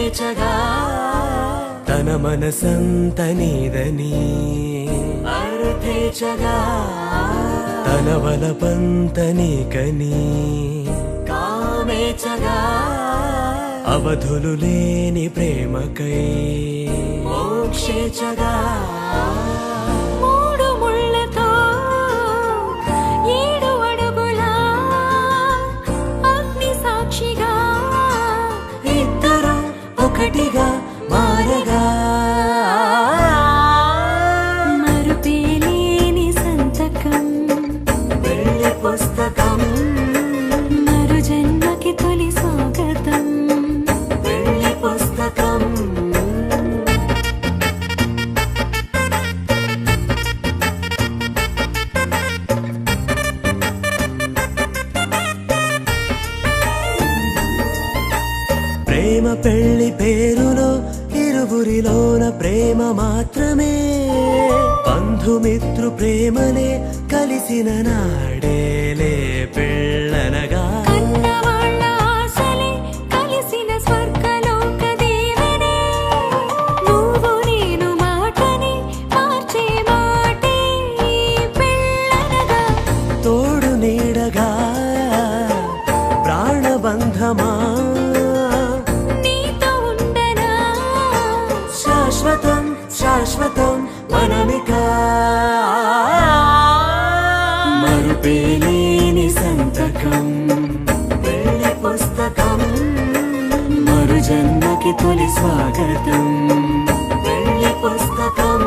పేచగా తన మనసంత నీదని అర్థేచగా తన వలపంత నీకని కామేచగా అవధులు లేని ప్రేమకై మోక్షేచగా మూడు ముళ్ళతో 7 అడుగుల అగ్ని సాక్షిగా ఇద్దరు ఒకటిగా మారగా మరుపేలేని సంతకం పెళ్లి పుస్తకం మరు జన్మకి తొలి స్వాగతం పెళ్లి పుస్తకం ప్రేమ పెళ్లి పేరులో ఇరువురిలోన ప్రేమ మాత్రమే బంధుమిత్రు ప్రేమనే కలిసిన నాడేలే పెళ్ళనగా కన్నవాళ్ళ ఆశలే కలిసిన స్వర్గలోక దీవెనే నువ్వు నేను మాటని మార్చే మాటే పెళ్ళనగా తోడు నీడగా ప్రాణబంధమా నీతో ఉండనా శాశ్వతం శాశ్వతం మనమిక మరుపేలేని సంతకం పెళ్లి పుస్తకం మరు జన్మకి తొలి స్వాగతం పెళ్లి పుస్తకం